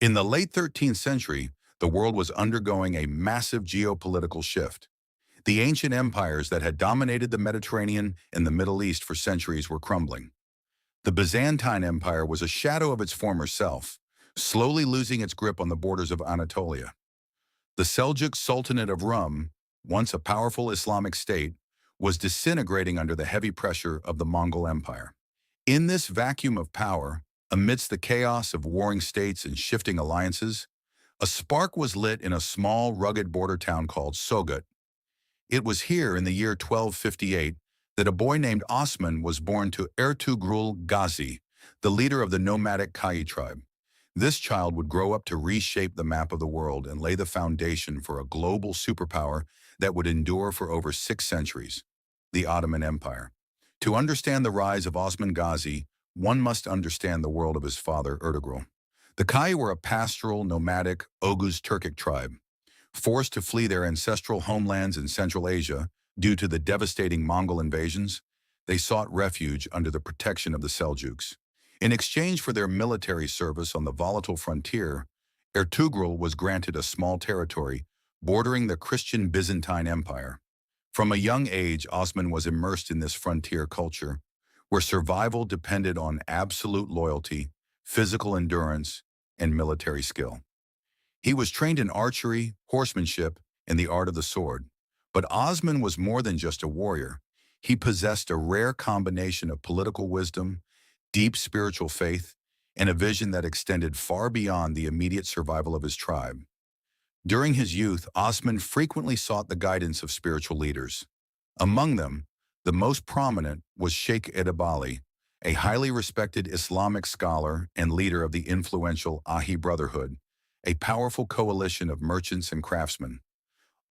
In the late 13th century, the world was undergoing a massive geopolitical shift. The ancient empires that had dominated the Mediterranean and the Middle East for centuries were crumbling. The Byzantine Empire was a shadow of its former self, slowly losing its grip on the borders of Anatolia. The Seljuk Sultanate of Rum, once a powerful Islamic state, was disintegrating under the heavy pressure of the Mongol Empire. In this vacuum of power, amidst the chaos of warring states and shifting alliances, a spark was lit in a small, rugged border town called Sogut. It was here in the year 1258 that a boy named Osman was born to Ertugrul Ghazi, the leader of the nomadic Kai tribe. This child would grow up to reshape the map of the world and lay the foundation for a global superpower that would endure for over 6 centuries, the Ottoman Empire. To understand the rise of Osman Ghazi, one must understand the world of his father, Ertugrul. The Kai were a pastoral, nomadic, Oghuz Turkic tribe. Forced to flee their ancestral homelands in Central Asia due to the devastating Mongol invasions, they sought refuge under the protection of the Seljuks. In exchange for their military service on the volatile frontier, Ertugrul was granted a small territory bordering the Christian Byzantine Empire. From a young age, Osman was immersed in this frontier culture, where survival depended on absolute loyalty, physical endurance, and military skill. He was trained in archery, horsemanship, and the art of the sword. But Osman was more than just a warrior. He possessed a rare combination of political wisdom, deep spiritual faith, and a vision that extended far beyond the immediate survival of his tribe. During his youth, Osman frequently sought the guidance of spiritual leaders. Among them, the most prominent was Sheikh Edebali, a highly respected Islamic scholar and leader of the influential Ahi Brotherhood, a powerful coalition of merchants and craftsmen.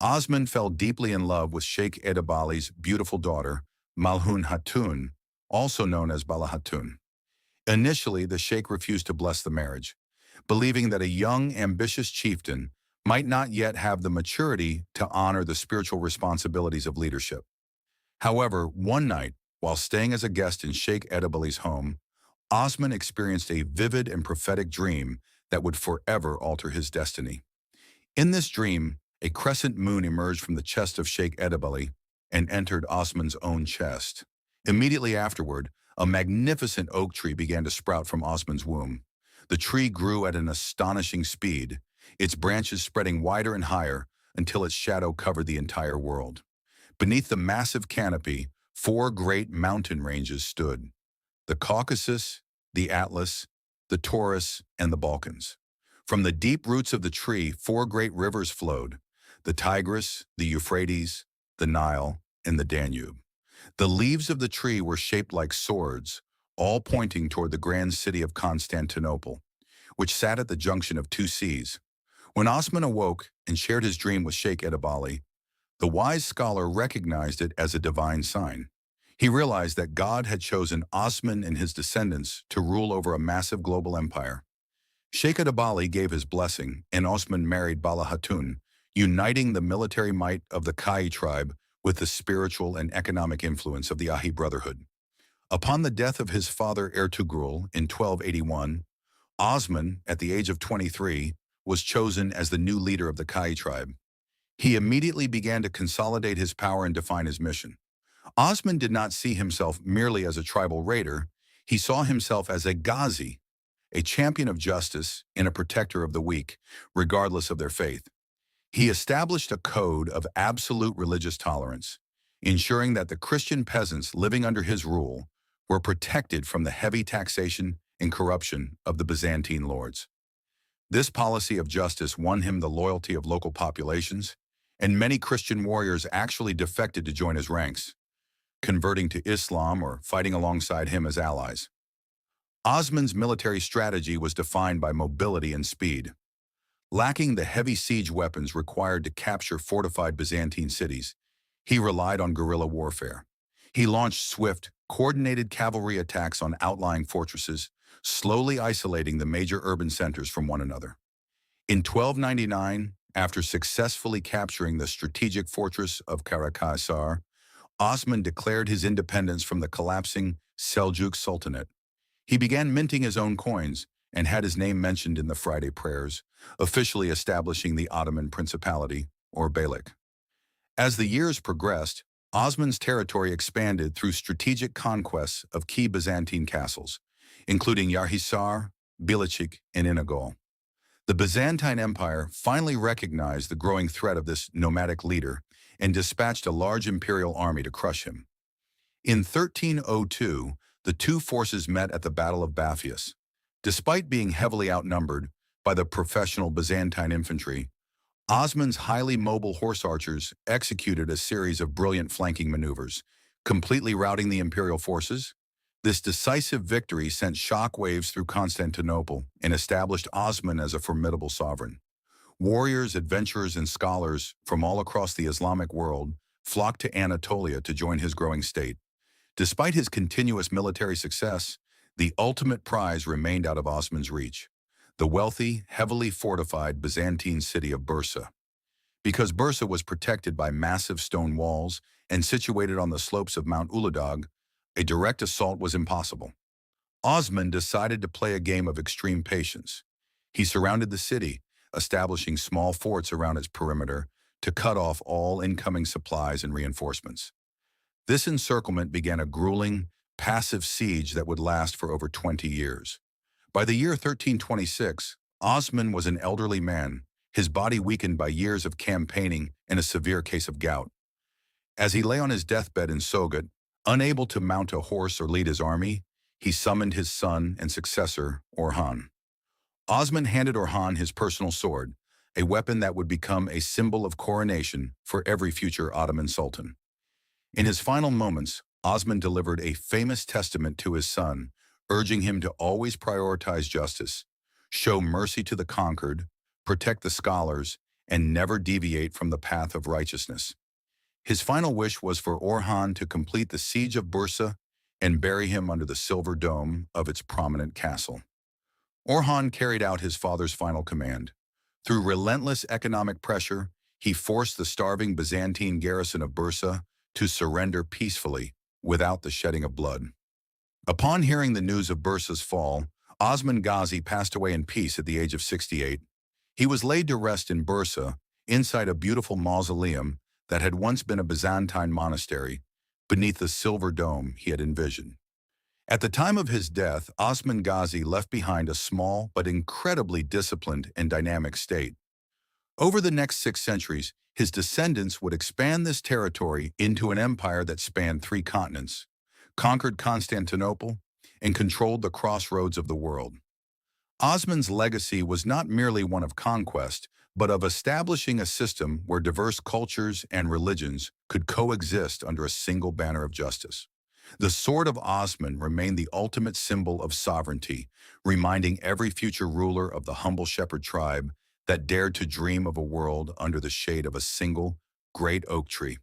Osman fell deeply in love with Sheikh Edebali's beautiful daughter, Malhun Hatun, also known as Bala Hatun. Initially, the sheikh refused to bless the marriage, believing that a young, ambitious chieftain might not yet have the maturity to honor the spiritual responsibilities of leadership. However, one night, while staying as a guest in Sheikh Edebali's home, Osman experienced a vivid and prophetic dream that would forever alter his destiny. In this dream, a crescent moon emerged from the chest of Sheikh Edebali and entered Osman's own chest. Immediately afterward, a magnificent oak tree began to sprout from Osman's womb. The tree grew at an astonishing speed, its branches spreading wider and higher until its shadow covered the entire world. Beneath the massive canopy, 4 great mountain ranges stood: the Caucasus, the Atlas, the Taurus, and the Balkans. From the deep roots of the tree, 4 great rivers flowed: the Tigris, the Euphrates, the Nile, and the Danube. The leaves of the tree were shaped like swords, all pointing toward the grand city of Constantinople, which sat at the junction of 2 seas. When Osman awoke and shared his dream with Sheikh Edebali, the wise scholar recognized it as a divine sign. He realized that God had chosen Osman and his descendants to rule over a massive global empire. Sheikh Edebali gave his blessing, and Osman married Bala Hatun, uniting the military might of the Kai tribe with the spiritual and economic influence of the Ahi Brotherhood. Upon the death of his father Ertugrul in 1281, Osman, at the age of 23, was chosen as the new leader of the Kai tribe. He immediately began to consolidate his power and define his mission. Osman did not see himself merely as a tribal raider. He saw himself as a Ghazi, a champion of justice and a protector of the weak, regardless of their faith. He established a code of absolute religious tolerance, ensuring that the Christian peasants living under his rule were protected from the heavy taxation and corruption of the Byzantine lords. This policy of justice won him the loyalty of local populations, and many Christian warriors actually defected to join his ranks, converting to Islam or fighting alongside him as allies. Osman's military strategy was defined by mobility and speed. Lacking the heavy siege weapons required to capture fortified Byzantine cities, he relied on guerrilla warfare. He launched swift, coordinated cavalry attacks on outlying fortresses, slowly isolating the major urban centers from one another. In 1299, after successfully capturing the strategic fortress of Karakaysar, Osman declared his independence from the collapsing Seljuk Sultanate. He began minting his own coins and had his name mentioned in the Friday prayers, officially establishing the Ottoman Principality, or Beylik. As the years progressed, Osman's territory expanded through strategic conquests of key Byzantine castles, including Yarhisar, Bilecik, and Inagol. The Byzantine Empire finally recognized the growing threat of this nomadic leader and dispatched a large imperial army to crush him. In 1302, the two forces met at the Battle of Baphius. Despite being heavily outnumbered by the professional Byzantine infantry, Osman's highly mobile horse archers executed a series of brilliant flanking maneuvers, completely routing the imperial forces. This decisive victory sent shockwaves through Constantinople and established Osman as a formidable sovereign. Warriors, adventurers, and scholars from all across the Islamic world flocked to Anatolia to join his growing state. Despite his continuous military success, the ultimate prize remained out of Osman's reach: the wealthy, heavily fortified Byzantine city of Bursa. Because Bursa was protected by massive stone walls and situated on the slopes of Mount Uladag, a direct assault was impossible. Osman decided to play a game of extreme patience. He surrounded the city, establishing small forts around its perimeter to cut off all incoming supplies and reinforcements. This encirclement began a grueling, passive siege that would last for over 20 years. By the year 1326, Osman was an elderly man, his body weakened by years of campaigning and a severe case of gout. As he lay on his deathbed in Sogat, unable to mount a horse or lead his army, he summoned his son and successor, Orhan. Osman handed Orhan his personal sword, a weapon that would become a symbol of coronation for every future Ottoman sultan. In his final moments, Osman delivered a famous testament to his son, urging him to always prioritize justice, show mercy to the conquered, protect the scholars, and never deviate from the path of righteousness. His final wish was for Orhan to complete the siege of Bursa and bury him under the silver dome of its prominent castle. Orhan carried out his father's final command. Through relentless economic pressure, he forced the starving Byzantine garrison of Bursa to surrender peacefully without the shedding of blood. Upon hearing the news of Bursa's fall, Osman Ghazi passed away in peace at the age of 68. He was laid to rest in Bursa, inside a beautiful mausoleum that had once been a Byzantine monastery, beneath the silver dome he had envisioned. At the time of his death, Osman Ghazi left behind a small but incredibly disciplined and dynamic state. Over the next 6 centuries, his descendants would expand this territory into an empire that spanned 3 continents, conquered Constantinople, and controlled the crossroads of the world. Osman's legacy was not merely one of conquest, but of establishing a system where diverse cultures and religions could coexist under a single banner of justice. The sword of Osman remained the ultimate symbol of sovereignty, reminding every future ruler of the humble shepherd tribe that dared to dream of a world under the shade of a single great oak tree.